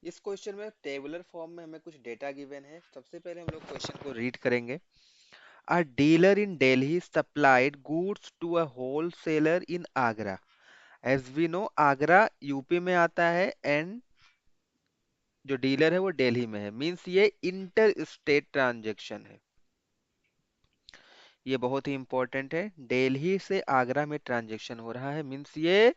इस क्वेश्चन में tabular form में हमें कुछ डेटा गिवन है। सबसे पहले हम लोग क्वेश्चन को रीड करेंगे। A dealer in Delhi supplied goods to a wholesaler in Agra. As we know Agra UP में आता है एंड जो डीलर है वो दिल्ली में है, मींस ये इंटर स्टेट ट्रांजेक्शन है। ये बहुत ही इंपॉर्टेंट है। दिल्ली से आगरा में ट्रांजेक्शन हो रहा है, मींस ये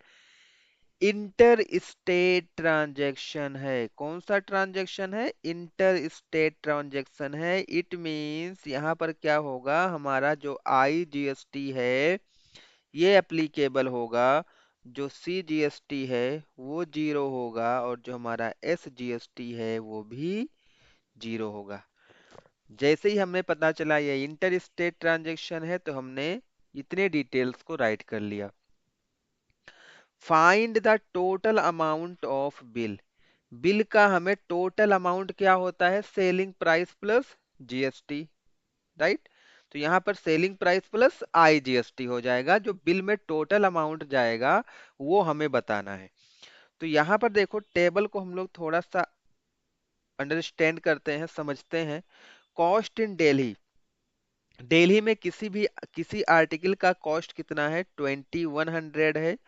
इंटर स्टेट ट्रांजैक्शन है। कौन सा ट्रांजैक्शन है? इंटर स्टेट ट्रांजैक्शन है। इट मींस यहाँ पर क्या होगा, हमारा जो आईजीएसटी है ये एप्लीकेबल होगा, जो सीजीएसटी है वो जीरो होगा, और जो हमारा एसजीएसटी है वो भी जीरो होगा। जैसे ही हमें पता चला ये इंटर स्टेट ट्रांजैक्शन है तो हमने इतने डिटेल्स को राइट कर लिया। Find the total amount of bill. Bill का हमें टोटल अमाउंट क्या होता है? Selling price plus GST, right. तो यहाँ पर सेलिंग प्राइस प्लस आईजीएसटी हो जाएगा। जो बिल में टोटल अमाउंट जाएगा वो हमें बताना है। तो यहाँ पर देखो, टेबल को हम लोग थोड़ा सा अंडरस्टैंड करते हैं, समझते हैं। कॉस्ट इन दिल्ली, दिल्ली में किसी आर्टिकल का कॉस्ट कितना है? 2100 है।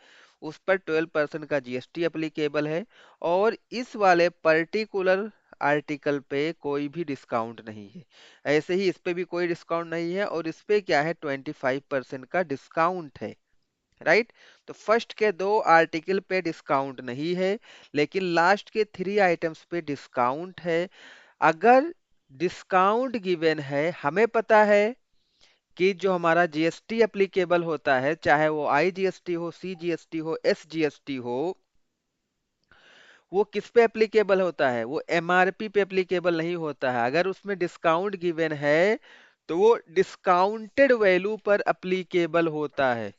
उस पर 12% का जीएसटी एप्लीकेबल है, और इस वाले पर्टिकुलर आर्टिकल पे कोई भी डिस्काउंट नहीं है। ऐसे ही इस पे भी कोई डिस्काउंट नहीं है, और इस पे क्या है? 25% का डिस्काउंट है, राइट। तो फर्स्ट के दो आर्टिकल पे डिस्काउंट नहीं है, लेकिन लास्ट के 3 आइटम्स पे डिस्काउंट है। अगर डिस्काउंट गिवन है, हमें पता है कि जो हमारा जीएसटी एप्लीकेबल होता है, चाहे वो आईजीएसटी हो, सीजीएसटी हो, एसजीएसटी हो, वो किस पे एप्लीकेबल होता है? वो एमआरपी पे एप्लीकेबल नहीं होता है। अगर उसमें डिस्काउंट गिवन है तो वो डिस्काउंटेड वैल्यू पर एप्लीकेबल होता है।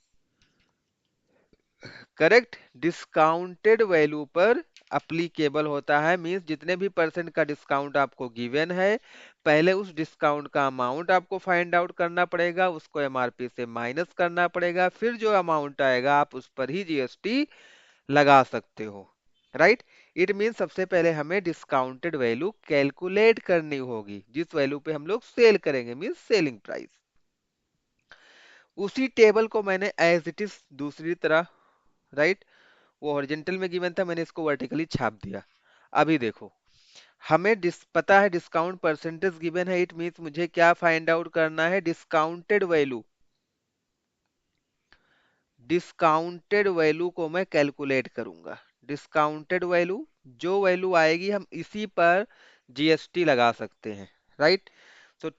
करेक्ट, डिस्काउंटेड वैल्यू पर अप्लीकेबल होता है। मींस जितने भी परसेंट का डिस्काउंट आपको गिवन है, पहले उस डिस्काउंट का अमाउंट आपको फाइंड आउट करना पड़ेगा, उसको एमआरपी से माइनस करना पड़ेगा, फिर जो अमाउंट आएगा आप उस पर ही जीएसटी लगा सकते हो, राइट। इट मीन सबसे पहले हमें डिस्काउंटेड वैल्यू कैलकुलेट करनी होगी, जिस वैल्यू पे हम लोग सेल करेंगे, मीन सेलिंग प्राइस। उसी टेबल को मैंने एज इट इज दूसरी तरह, राइट, वो हॉरिजॉन्टल में गिवन था, मैंने इसको वर्टिकली छाप दिया। अभी देखो, हमें पता है डिस्काउंट परसेंटेज गिवन है। इट मींस मुझे क्या फाइंड आउट करना है? Discounted value. डिस्काउंटेड वैल्यू को मैं कैलकुलेट करूंगा। डिस्काउंटेड वैल्यू, जो वैल्यू आएगी हम इसी पर जीएसटी लगा सकते हैं, राइट। तो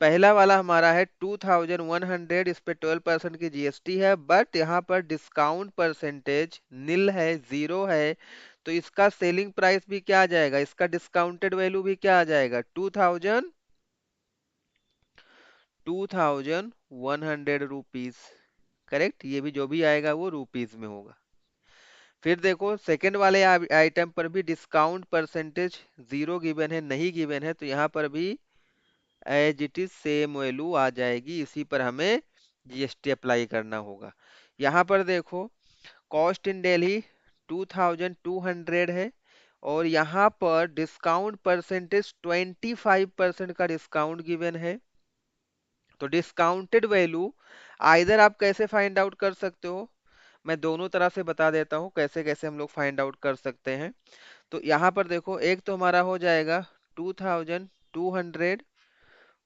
पहला वाला हमारा है 2100, इस पे 12% की जीएसटी है, बट यहाँ पर डिस्काउंट परसेंटेज नील है, जीरो है। तो इसका सेलिंग प्राइस भी क्या आ जाएगा? इसका डिस्काउंटेड वैल्यू भी क्या आ जाएगा? 2100 रुपीज। करेक्ट, ये भी जो भी आएगा वो रुपीज में होगा। फिर देखो, सेकंड वाले आइटम पर भी डिस्काउंट परसेंटेज जीरो गिवन है, नहीं गिवन है, तो यहाँ पर भी as it is same value आ जाएगी। इसी पर हमें जीएसटी अप्लाई करना होगा। यहाँ पर देखो, कॉस्ट इन दिल्ली 2200 है, और यहाँ पर डिस्काउंट परसेंटेज 25% का डिस्काउंट गिवन है। तो डिस्काउंटेड वैल्यू आइदर आप कैसे फाइंड आउट कर सकते हो, मैं दोनों तरह से बता देता हूँ कैसे कैसे हम लोग फाइंड आउट कर सकते हैं। तो यहाँ पर देखो, एक तो हमारा हो जाएगा 2200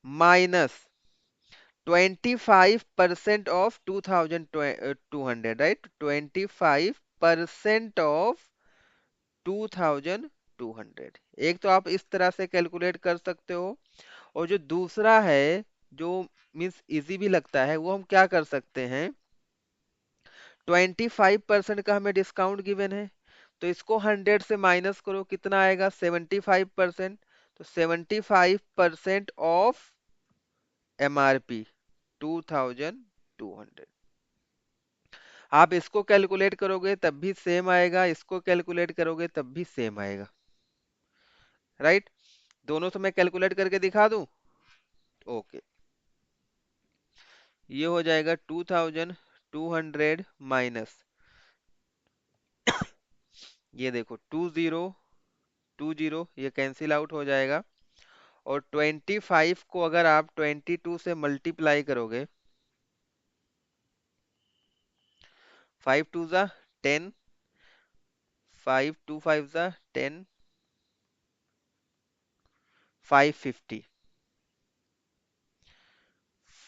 माइनस 25% ऑफ 2200, राइट। 25% ऑफ 2200, एक तो आप इस तरह से कैलकुलेट कर सकते हो। और जो दूसरा है, जो मीन्स इजी भी लगता है, वो हम क्या कर सकते हैं? 25% का हमें डिस्काउंट गिवन है, तो इसको 100 से माइनस करो, कितना आएगा? 75%। तो 75% ऑफ एमआरपी 2200। आप इसको कैलकुलेट करोगे तब भी सेम आएगा, इसको कैलकुलेट करोगे तब भी सेम आएगा, राइट। दोनों से मैं कैलकुलेट करके दिखा दूं। ओके, ये हो जाएगा 2200 माइनस, ये देखो 20 20 ये कैंसिल आउट हो जाएगा। और 25 को अगर आप 22 से मल्टीप्लाई करोगे, 5 2 ज़ा 10, 5 2 5 ज़ा 10, 550,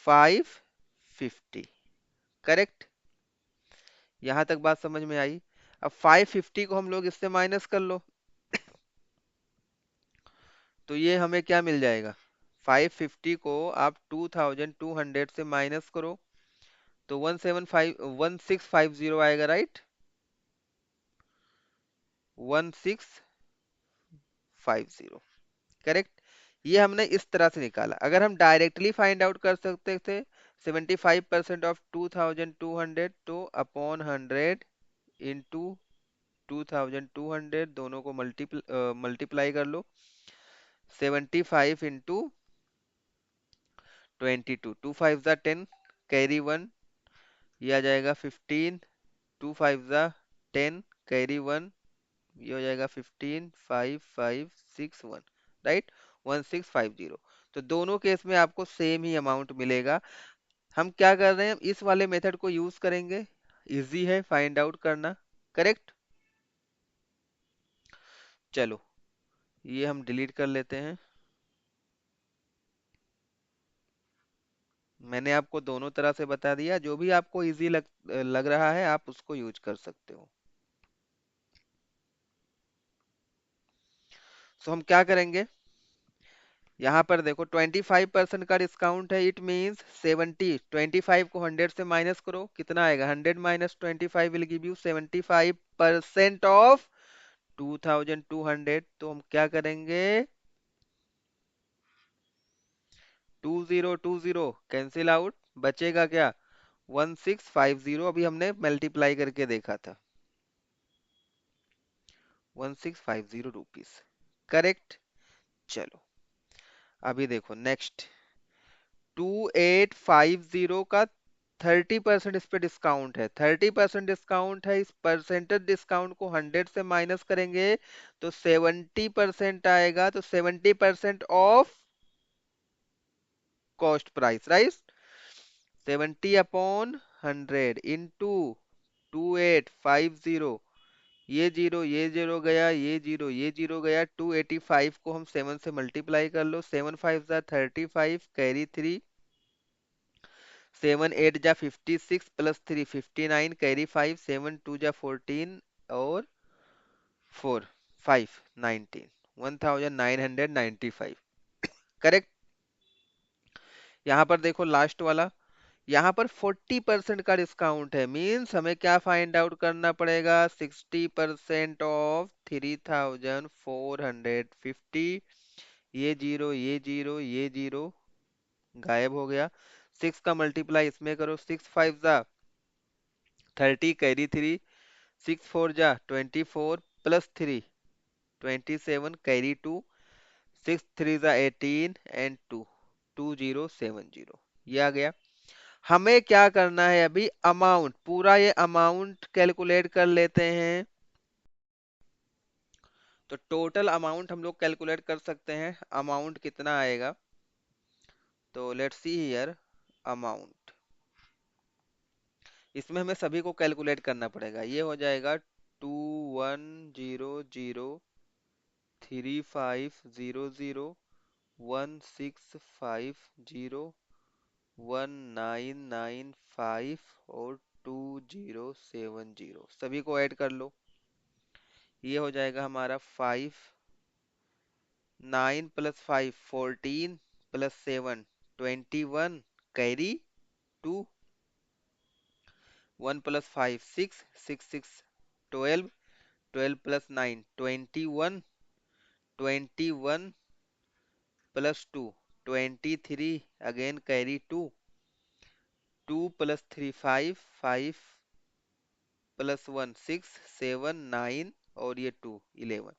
550, करेक्ट। यहां तक बात समझ में आई। अब 550 को हम लोग इससे माइनस कर लो, तो ये हमें क्या मिल जाएगा? 550 को आप 2200 से माइनस करो तो 1650 आएगा, राइट? 1650, करेक्ट। ये हमने इस तरह से निकाला। अगर हम डायरेक्टली फाइंड आउट कर सकते थे 75% ऑफ 2200, तो अपॉन 100 इंटू 2200, दोनों को मल्टीप्लाई कर लो। 75 इंटू 22, 2 5 ज़ा 10, कैरी 1, ये आ जाएगा 15, 2 5 ज़ा 10, कैरी 1, ये हो जाएगा 15, 5 5 6 1, राइट? 1650। तो दोनों केस में आपको सेम ही अमाउंट मिलेगा। हम क्या कर रहे हैं, इस वाले मेथड को यूज करेंगे। इजी है फाइंड आउट करना, करेक्ट। चलो ये हम डिलीट कर लेते हैं। मैंने आपको दोनों तरह से बता दिया, जो भी आपको इजी लग रहा है आप उसको यूज कर सकते हो। सो हम क्या करेंगे, यहाँ पर देखो 25% का डिस्काउंट है, इट मीन्स 25 को 100 से माइनस करो, कितना आएगा? 100 minus 25 will give you 75% of 2200। तो हम क्या करेंगे, 2020 कैंसिल आउट, बचेगा क्या? 1650, अभी हमने मल्टीप्लाई करके देखा था, 1650 रुपीज, करेक्ट। चलो अभी देखो नेक्स्ट, 2850 का 30% इस पे डिस्काउंट है। 30% डिस्काउंट है, इस परसेंटेज डिस्काउंट को 100 से माइनस करेंगे तो 70% आएगा। तो 70% of cost price, right? 70 upon 100 into 2850, ये जीरो गया, ये जीरो गया, 285 को हम 7 से मल्टीप्लाई कर लो, 7 5 ज़ा 35, कैरी 3, 7 8 ज़ा 56 प्लस 3 59, कैरी 5, 7 2 ज़ा 14 और 4 5 19, 1995, करेक्ट। यहाँ पर देखो लास्ट वाला, यहाँ पर 40% का डिस्काउंट है, मीन्स हमें क्या फाइंड आउट करना पड़ेगा? 60% ऑफ 3450। ये जीरो, ये जीरो गायब हो गया। 6 का मल्टीप्लाई इसमें करो, 6 5 ज़ा 30, कैरी 3, 6 4 ज़ा 24 प्लस 3 27, कैरी 2, 6 3 ज़ा 18 एंड 2 2070, ये आ गया। हमें क्या करना है अभी, अमाउंट, पूरा ये अमाउंट कैलकुलेट कर लेते हैं। तो टोटल अमाउंट हम लोग कैलकुलेट कर सकते हैं, अमाउंट कितना आएगा। तो लेट्स सी हियर, अमाउंट, इसमें हमें सभी को कैलकुलेट करना पड़ेगा। ये हो जाएगा 2100 1650 1995 और 2070, सभी को ऐड कर लो। ये हो जाएगा हमारा 9 + 5 14 plus 7 21, carry 2, 1 + 5 6 6 6 12, 12 + 9 21, 21 plus 2 23, again carry 2, 2 + 3 5 5 plus 1 6 7 9 और ये 2 11।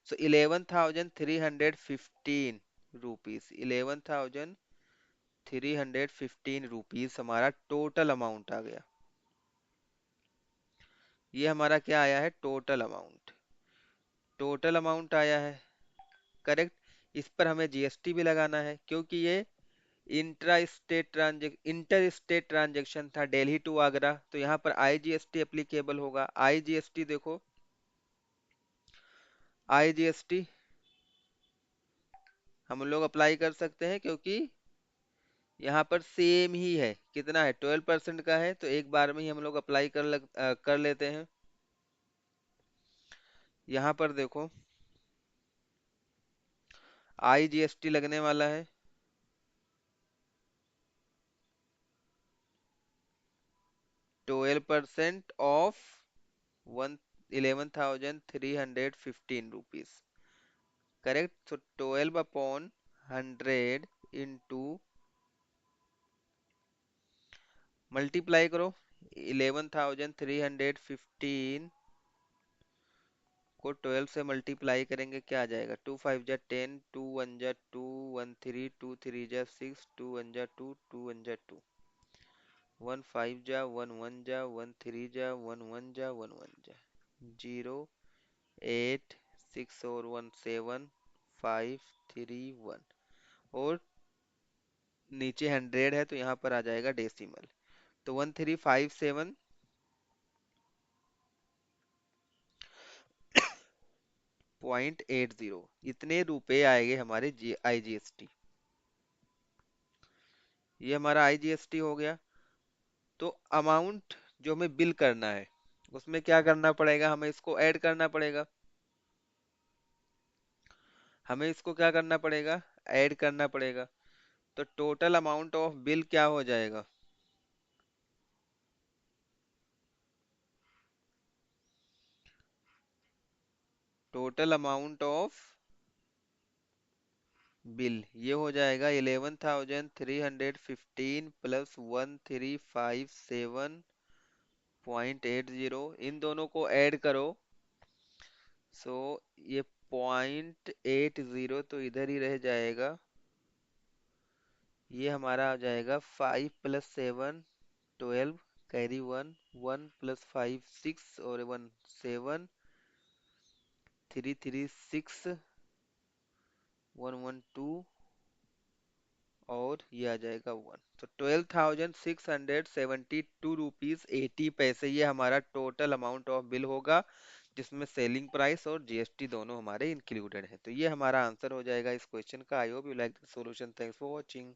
सो 11,315 रुपीज, 11,315 रुपीज हमारा टोटल अमाउंट आ गया। ये हमारा क्या आया है, टोटल अमाउंट। टोटल अमाउंट आया है, करेक्ट। इस पर हमें जीएसटी भी लगाना है क्योंकि ये इंटर स्टेट ट्रांजेक्शन था, दिल्ली टू आगरा, तो यहाँ पर आईजीएसटी एप्लीकेबल होगा। आईजीएसटी देखो, आईजीएसटी हम लोग अप्लाई कर सकते हैं क्योंकि यहाँ पर सेम ही है, कितना है 12% का है, तो एक बार में ही हम लोग अप्लाई कर लेते हैं। यहाँ पर देखो आईजीएसटी लगने वाला है 12% of 11,315 rupees, correct. So 12/100 into multiply करो 11,315 को 12 से मल्टीप्लाई करेंगे, क्या आ जाएगा, 2 5 जा 10, 2 1 जा 2, 1 3, 2 3 जा 6, 2 1 जा 2, 2 1 जा 2, 1 5 जा 1 1 जा 1 3 जा 1 1 जा 0 8 6 और 1 7 5 3 1, और नीचे 100 है तो यहाँ पर आ जाएगा डेसिमल, तो 1357.80, इतने रुपए आएंगे हमारे जी आईजीएसटी। ये हमारा आईजीएसटी हो गया। तो अमाउंट जो हमें बिल करना है उसमें क्या करना पड़ेगा, हमें इसको ऐड करना पड़ेगा। हमें इसको क्या करना पड़ेगा, ऐड करना पड़ेगा। तो टोटल अमाउंट ऑफ बिल क्या हो जाएगा, टोटल अमाउंट ऑफ बिल ये हो जाएगा 11,315 प्लस 1357.80, इन दोनों को ऐड करो। सो ये 0.80 तो इधर ही रह जाएगा, ये हमारा आ जाएगा 5 + 7 12, कैरी 1, 1 + 5 6 और 1 7, 3 3 6 1 1 2, और ये आ जाएगा 1, तो 12,672 रुपीज 80 पैसे ये हमारा टोटल अमाउंट ऑफ बिल होगा, जिसमें सेलिंग प्राइस और जीएसटी दोनों हमारे इंक्लूडेड है। तो ये हमारा आंसर हो जाएगा इस क्वेश्चन का। I hope you like the solution. Thanks for watching.